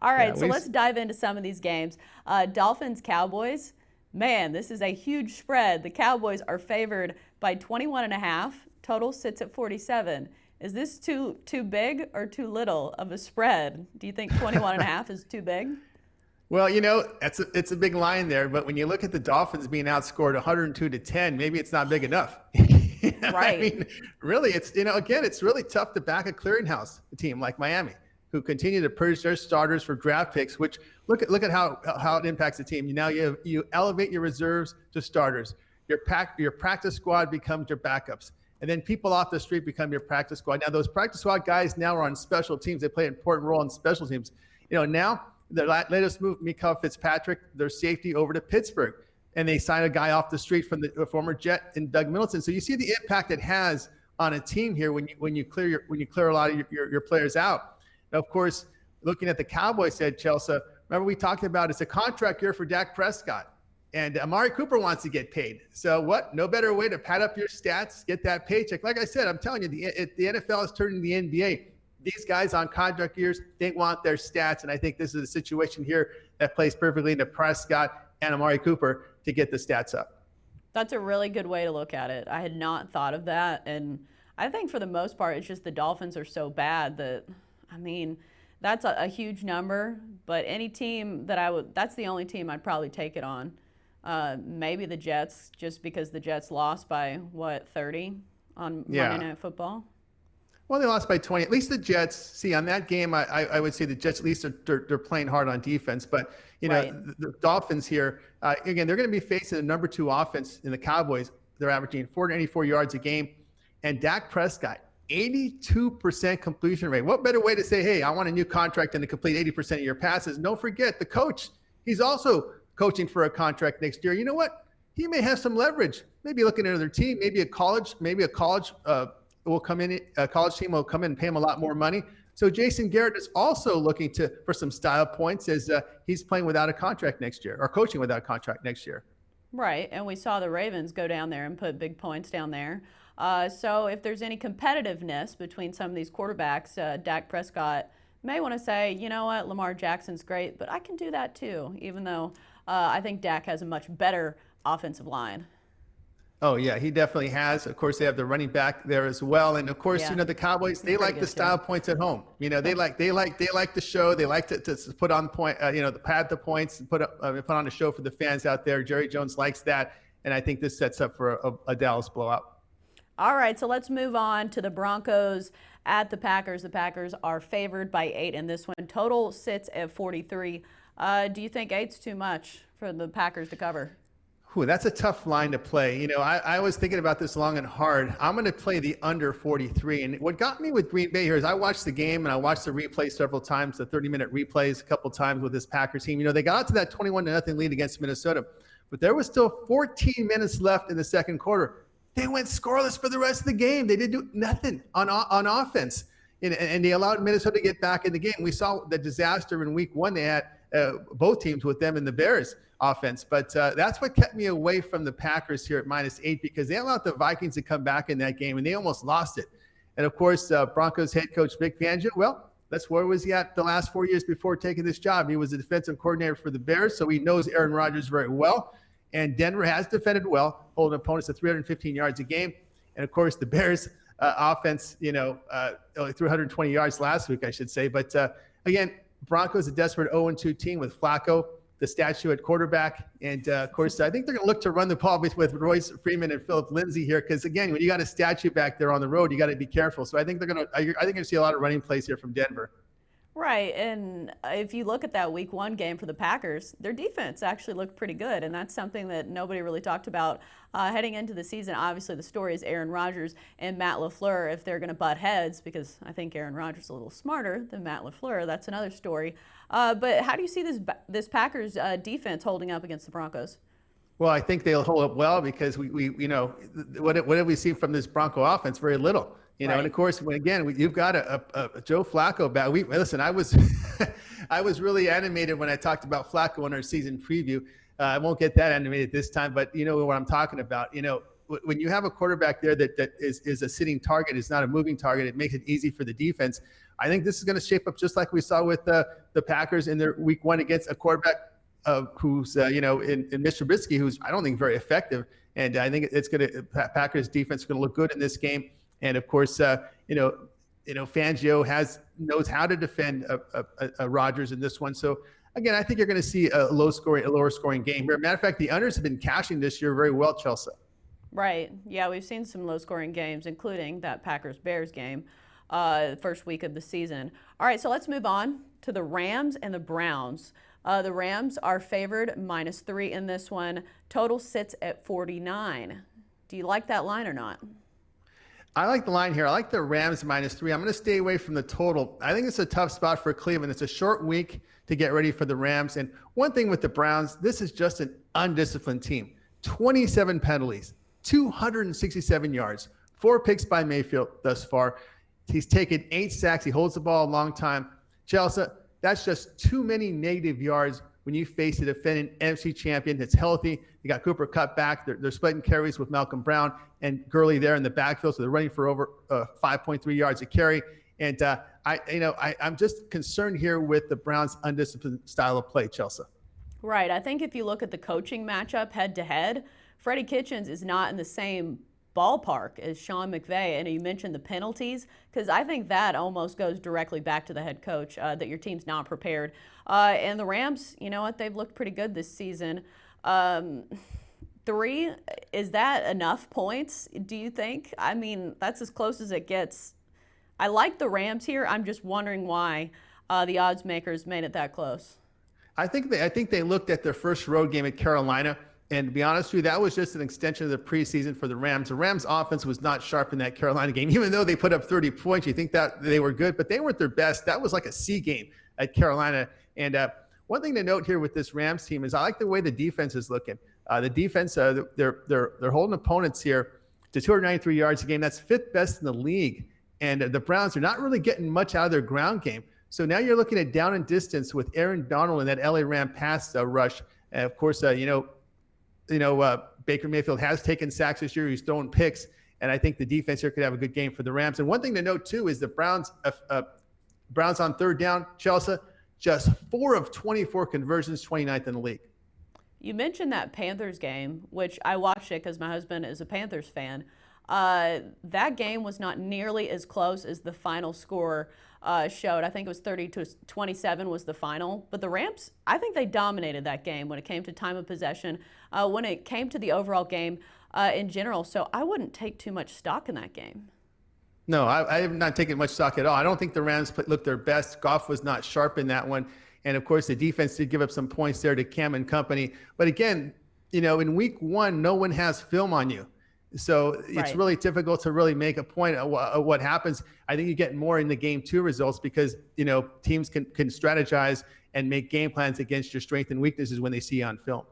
All right, so let's dive into some of these games. Dolphins-Cowboys. Man, this is a huge spread. The Cowboys are favored by 21.5. Total sits at 47. Is this too big or too little of a spread? Do you think 21.5 is too big? Well, you know, it's a big line there, but when you look at the Dolphins being outscored 102-10, maybe it's not big enough. Right. I mean, really, it's, you know, again, it's really tough to back a clearinghouse team like Miami, who continue to purge their starters for draft picks, which look at how it impacts the team. You elevate your reserves to starters. Your practice squad becomes your backups. And then people off the street become your practice squad. Now, those practice squad guys now are on special teams. They play an important role in special teams. You know, now the latest move, Micah Fitzpatrick, their safety, over to Pittsburgh. And they sign a guy off the street from the former Jet and Doug Middleton. So you see the impact it has on a team here when you clear a lot of your players out. Now, of course, looking at the Cowboys, said Chelsa, remember we talked about it's a contract year for Dak Prescott. And Amari Cooper wants to get paid. So what? No better way to pad up your stats, get that paycheck. Like I said, I'm telling you, the NFL is turning the NBA. These guys on contract years, they want their stats. And I think this is a situation here that plays perfectly into Prescott and Amari Cooper to get the stats up. That's a really good way to look at it. I had not thought of that. And I think for the most part, it's just the Dolphins are so bad that, I mean, that's a huge number. But any team that's the only team I'd probably take it on. Maybe the Jets, just because the Jets lost by, 30 on Monday Night Football? Well, they lost by 20. At least the Jets, see, on that game, I would say the Jets, at least they're playing hard on defense. But, you know, the Dolphins here, again, they're going to be facing the number 2 offense in the Cowboys. They're averaging 484 yards a game. And Dak Prescott, 82% completion rate. What better way to say, hey, I want a new contract than to complete 80% of your passes? Don't forget, the coach, he's also coaching for a contract next year. You know what? He may have some leverage. Maybe looking at another team, maybe a college will come in. A college team will come in and pay him a lot more money. So Jason Garrett is also looking for some style points as he's playing without a contract next year, or coaching without a contract next year. Right, and we saw the Ravens go down there and put big points down there. So if there's any competitiveness between some of these quarterbacks, Dak Prescott may want to say, you know what, Lamar Jackson's great, but I can do that too, even though I think Dak has a much better offensive line. Oh yeah, he definitely has. Of course, they have the running back there as well, and of course, Yeah. you know, the Cowboys, they like the style points at home. You know, they like the show. They like to put on point, you know, the pad the points and put on a show for the fans out there. Jerry Jones likes that, and I think this sets up for a Dallas blowout. All right, so let's move on to the Broncos at the Packers. The Packers are favored by 8 in this one. Total sits at 43. Do you think 8's too much for the Packers to cover? Ooh, that's a tough line to play. You know, I was thinking about this long and hard. I'm going to play the under 43. And what got me with Green Bay here is I watched the game and I watched the replay several times, the 30-minute replays a couple times with this Packers team. You know, they got out to that 21-0 lead against Minnesota, but there was still 14 minutes left in the second quarter. They went scoreless for the rest of the game. They didn't do nothing on offense. And they allowed Minnesota to get back in the game. We saw the disaster in week 1. They had both teams with them and the Bears offense. But that's what kept me away from the Packers here at -8, because they allowed the Vikings to come back in that game, and they almost lost it. And, of course, Broncos head coach Vic Fangio, well, that's where was he at the last 4 years before taking this job? He was the defensive coordinator for the Bears, so he knows Aaron Rodgers very well. And Denver has defended well, holding opponents to 315 yards a game. And, of course, the Bears offense, you know, only threw 120 yards last week, I should say. But, again, Broncos a desperate 0-2 team with Flacco, the statue at quarterback. And, of course, I think they're going to look to run the ball with Royce Freeman and Philip Lindsay here because, again, when you got a statue back there on the road, you got to be careful. So I think you're going to see a lot of running plays here from Denver. Right, and if you look at that week 1 game for the Packers, their defense actually looked pretty good, and that's something that nobody really talked about heading into the season. Obviously, the story is Aaron Rodgers and Matt LaFleur, if they're going to butt heads, because I think Aaron Rodgers is a little smarter than Matt LaFleur. That's another story. But how do you see this Packers defense holding up against the Broncos? Well, I think they'll hold up well because we you know, what have we seen from this Bronco offense? Very when and of course, you've got a Joe Flacco back. Listen, I was I was really animated when I talked about Flacco in our season preview. I won't get that animated this time, but you know what I'm talking about. You know, when you have a quarterback there that is a sitting target, is not a moving target, it makes it easy for the defense. I think this is going to shape up just like we saw with the Packers in their week 1 against a quarterback who's in Mr. Trubisky, who's I don't think very effective. And I think Packers defense is going to look good in this game. And of course, Fangio knows how to defend a Rodgers in this one. So again, I think you're going to see a lower scoring game here. Matter of fact, the unders have been cashing this year very well, Chelsa. Right. Yeah, we've seen some low scoring games, including that Packers-Bears game, first week of the season. All right, so let's move on to the Rams and the Browns. The Rams are favored -3 in this one. Total sits at 49. Do you like that line or not? I like the line here. I like the Rams -3. I'm going to stay away from the total. I think it's a tough spot for Cleveland. It's a short week to get ready for the Rams. And one thing with the Browns, this is just an undisciplined team. 27 penalties, 267 yards, 4 picks by Mayfield thus far. He's taken 8 sacks. He holds the ball a long time. Chelsa, that's just too many negative yards when you face a defending NFC champion that's healthy. You got Cooper Kupp back. They're splitting carries with Malcolm Brown and Gurley there in the backfield, so they're running for over 5.3 yards a carry. And I'm just concerned here with the Browns' undisciplined style of play, Chelsa. Right. I think if you look at the coaching matchup head-to-head, Freddie Kitchens is not in the same ballpark as Sean McVay. And you mentioned the penalties, because I think that almost goes directly back to the head coach, that your team's not prepared. And the Rams, you know what, they've looked pretty good this season. 3, is that enough points, do you think? I mean, that's as close as it gets. I like the Rams here. I'm just wondering why the odds makers made it that close. I think they looked at their first road game at Carolina, and to be honest with you, that was just an extension of the preseason for the Rams. The Rams offense was not sharp in that Carolina game. Even though they put up 30 points, you think that they were good, but they weren't their best. That was like a C game at Carolina. And one thing to note here with this Rams team is I like the way the defense is looking. The defense, they're holding opponents here to 293 yards a game. That's 5th best in the league. And the Browns are not really getting much out of their ground game. So now you're looking at down and distance with Aaron Donald and that LA Ram pass rush. And of course, Baker Mayfield has taken sacks this year. He's throwing picks. And I think the defense here could have a good game for the Rams. And one thing to note, too, is the Browns on third down, Chelsa, just 4 of 24 conversions, 29th in the league. You mentioned that Panthers game, which I watched it because my husband is a Panthers fan. That game was not nearly as close as the final score showed. I think it was 30-27 was the final. But the Rams, I think they dominated that game when it came to time of possession, when it came to the overall game in general. So I wouldn't take too much stock in that game. No, I have not taken much stock at all. I don't think the Rams looked their best. Goff was not sharp in that one. And, of course, the defense did give up some points there to Cam and company. But, again, in week one, no one has film on you. So it's really difficult to really make a point of what happens. I think you get more in the game two results because, teams can strategize and make game plans against your strengths and weaknesses when they see you on film.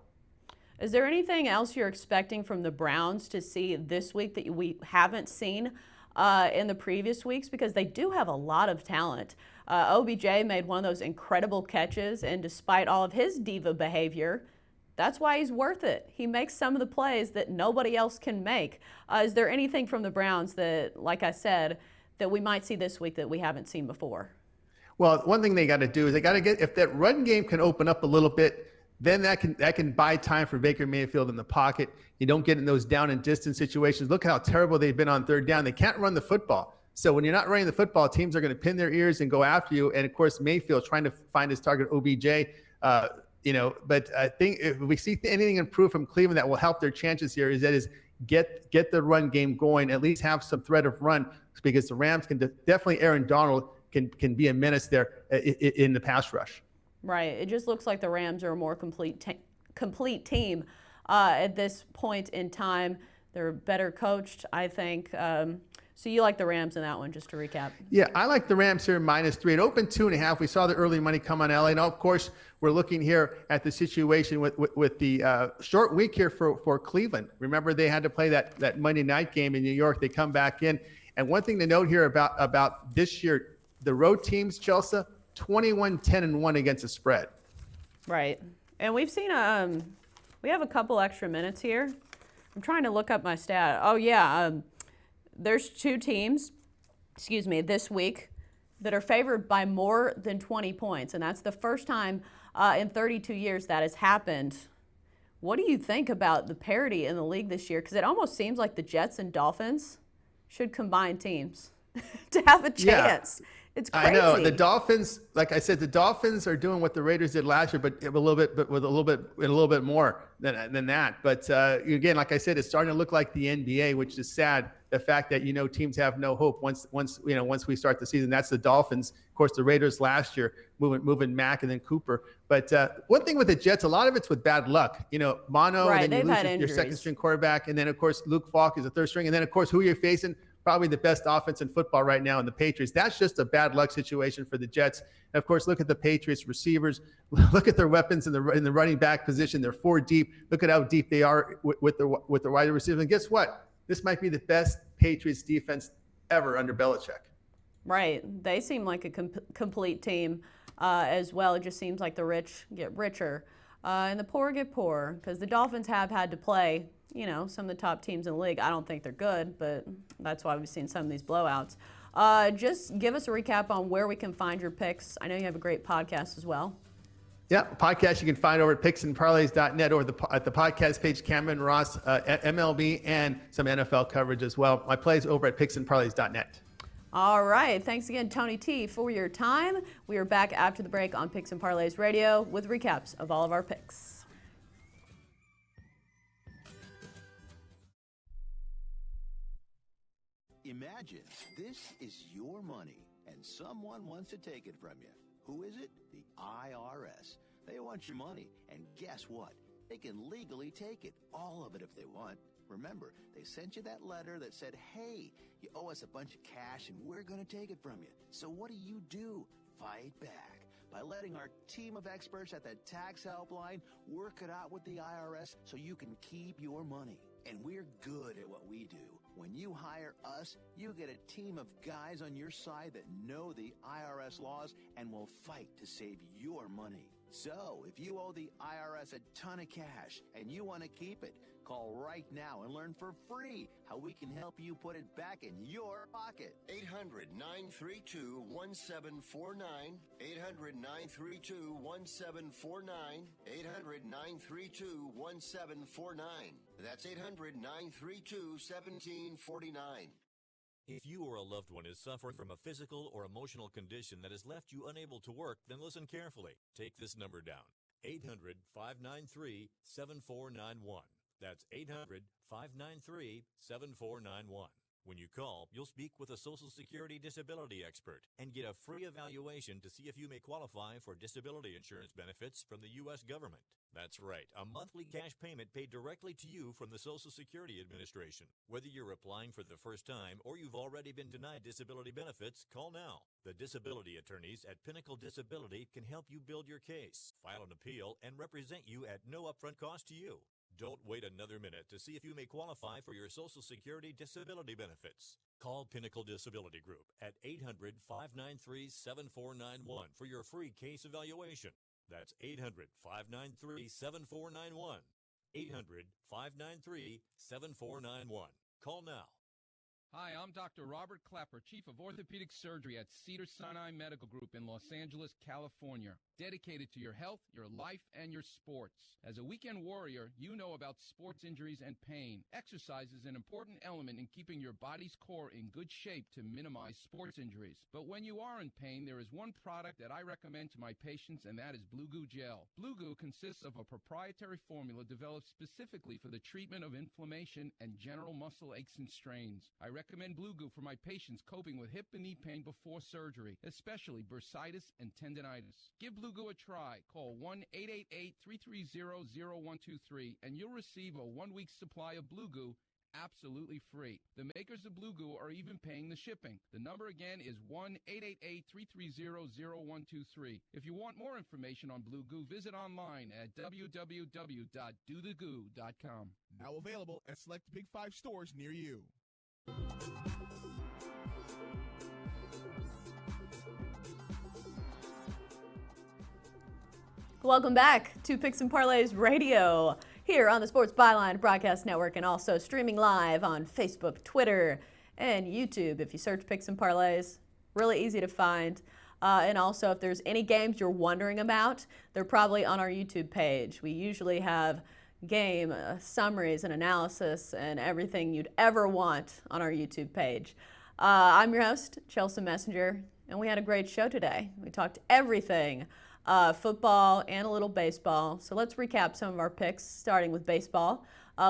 Is there anything else you're expecting from the Browns to see this week that we haven't seen in the previous weeks? Because they do have a lot of talent. OBJ made one of those incredible catches, and despite all of his diva behavior, that's why he's worth it. He makes some of the plays that nobody else can make. Is there anything from the Browns that, like I said, that we might see this week that we haven't seen before? Well, one thing they got to do is they got to get, if that run game can open up a little bit, then that can buy time for Baker Mayfield in the pocket. You don't get in those down and distance situations. Look how terrible they've been on third down. They can't run the football. So when you're not running the football, teams are going to pin their ears and go after you. And, of course, Mayfield trying to find his target, OBJ. But I think if we see anything improve from Cleveland that will help their chances here is get the run game going, at least have some threat of run, because the Rams can definitely, Aaron Donald can be a menace there in the pass rush. Right. It just looks like the Rams are a more complete team at this point in time. They're better coached, I think. So you like the Rams in that one, just to recap? Yeah, I like the Rams here -3. It opened 2.5. We saw the early money come on LA. Now, of course, we're looking here at the situation with the short week here for Cleveland. Remember, they had to play that Monday night game in New York. They come back in. And one thing to note here about this year, the road teams, Chelsa, 21-10-1 against the spread. Right. And we've seen we have a couple extra minutes here. I'm trying to look up my stat. Oh, yeah. There's two teams, this week that are favored by more than 20 points. And that's the first time in 32 years that has happened. What do you think about the parity in the league this year? Because it almost seems like the Jets and Dolphins should combine teams to have a chance. Yeah. It's crazy. I know the Dolphins, like I said, the Dolphins are doing what the Raiders did last year, but with a little bit more than that. But again, like I said, it's starting to look like the NBA, which is sad. The fact that teams have no hope once we start the season. That's the Dolphins. Of course, the Raiders last year moving Mack and then Cooper. But one thing with the Jets, a lot of it's with bad luck. Mono, right, and then you lose your second string quarterback, and then of course Luke Falk is a third string, and then of course who you're facing. Probably the best offense in football right now in the Patriots. That's just a bad luck situation for the Jets. And of course, look at the Patriots receivers. Look at their weapons in the running back position. They're 4 deep. Look at how deep they are with the wide receivers. And guess what? This might be the best Patriots defense ever under Belichick. Right. They seem like a complete team as well. It just seems like the rich get richer and the poor get poorer, because the Dolphins have had to play some of the top teams in the league. I don't think they're good, but that's why we've seen some of these blowouts. Just give us a recap on where we can find your picks. I know you have a great podcast as well. Yeah, podcast you can find over at picksandparlays.net or at the podcast page, Cameron Ross, MLB, and some NFL coverage as well. My plays over at picksandparlays.net. All right. Thanks again, Tony T, for your time. We are back after the break on Picks and Parlays Radio with recaps of all of our picks. Imagine this is your money and someone wants to take it from you. Who is it? The IRS. They want your money, and guess what? They can legally take it, all of it if they want. Remember, they sent you that letter that said, hey, you owe us a bunch of cash and we're going to take it from you. So what do? Fight back by letting our team of experts at the tax helpline work it out with the IRS so you can keep your money. And we're good at what we do. When you hire us, you get a team of guys on your side that know the IRS laws and will fight to save your money. So, if you owe the IRS a ton of cash and you want to keep it, call right now and learn for free how we can help you put it back in your pocket. 800-932-1749. 800-932-1749. 800-932-1749. That's 800-932-1749. If you or a loved one is suffering from a physical or emotional condition that has left you unable to work, then listen carefully. Take this number down. 800-593-7491. That's 800-593-7491. When you call, you'll speak with a Social Security disability expert and get a free evaluation to see if you may qualify for disability insurance benefits from the U.S. government. That's right, a monthly cash payment paid directly to you from the Social Security Administration. Whether you're applying for the first time or you've already been denied disability benefits, call now. The disability attorneys at Pinnacle Disability can help you build your case, file an appeal, and represent you at no upfront cost to you. Don't wait another minute to see if you may qualify for your Social Security disability benefits. Call Pinnacle Disability Group at 800-593-7491 for your free case evaluation. That's 800-593-7491. 800-593-7491. Call now. Hi, I'm Dr. Robert Clapper, Chief of Orthopedic Surgery at Cedars-Sinai Medical Group in Los Angeles, California. Dedicated to your health, your life, and your sports. As a weekend warrior, you know about sports injuries and pain. Exercise is an important element in keeping your body's core in good shape to minimize sports injuries. But when you are in pain, there is one product that I recommend to my patients, and that is Blue Goo Gel. Blue Goo consists of a proprietary formula developed specifically for the treatment of inflammation and general muscle aches and strains. I recommend Blue Goo for my patients coping with hip and knee pain before surgery, especially bursitis and tendinitis. Give Blue Goo a try. Call 1-888-330-0123 and you'll receive a 1-week supply of Blue Goo absolutely free. The makers of Blue Goo are even paying the shipping. The number again is 1-888-330-0123. If you want more information on Blue Goo, visit online at www.dothegoo.com. Now available at select Big 5 stores near you. Welcome back to Picks and Parlays Radio here on the Sports Byline Broadcast Network and also streaming live on Facebook, Twitter, and YouTube. If you search Picks and Parlays, really easy to find. And also, if there's any games you're wondering about, they're probably on our YouTube page. We usually have game summaries and analysis and everything you'd ever want on our YouTube page. I'm your host, Chelsa Messinger, and we had a great show today. We talked everything. Football and a little baseball. So let's recap some of our picks, starting with baseball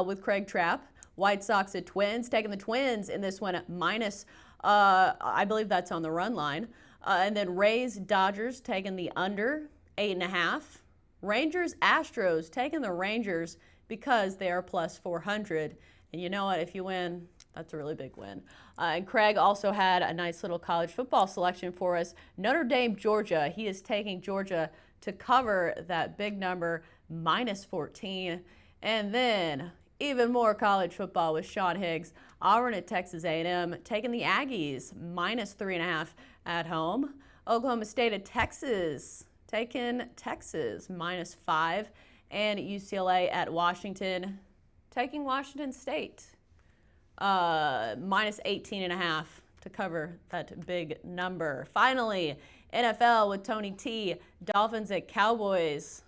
with Craig Trapp. White Sox at Twins, taking the Twins in this one at minus, I believe that's on the run line. And then Rays, Dodgers, taking the under, 8.5. Rangers, Astros, taking the Rangers because they are plus 400. And you know what? If you win, that's a really big win. And Craig also had a nice little college football selection for us. Notre Dame, Georgia. He is taking Georgia to cover that big number, minus 14. And then even more college football with Sean Higgs. Auburn at Texas A&M, taking the Aggies, minus 3.5 at home. Oklahoma State at Texas, taking Texas, minus 5. And UCLA at Washington, taking Washington State. Minus 18.5 to cover that big number. Finally, NFL with Tony T. Dolphins at Cowboys.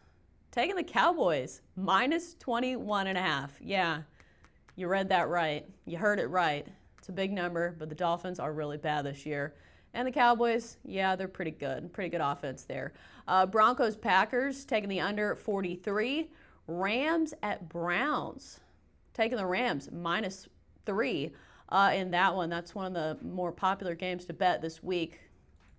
Taking the Cowboys, minus 21.5. Yeah, you read that right. You heard it right. It's a big number, but the Dolphins are really bad this year. And the Cowboys, yeah, they're pretty good. Pretty good offense there. Broncos, Packers, taking the under 43. Rams at Browns. Taking the Rams, minus 3 in that one. That's one of the more popular games to bet this week.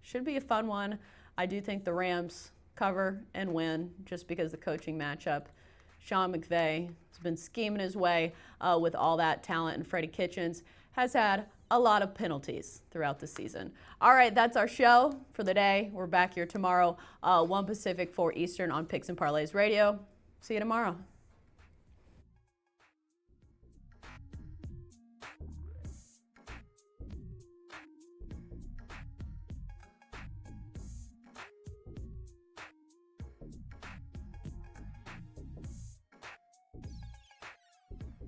Should be a fun one. I do think the Rams cover and win just because the coaching matchup. Sean McVay has been scheming his way with all that talent, and Freddie Kitchens has had a lot of penalties throughout the season. All right, that's our show for the day. We're back here tomorrow, 1 Pacific, 4 Eastern on Picks and Parlays Radio. See you tomorrow.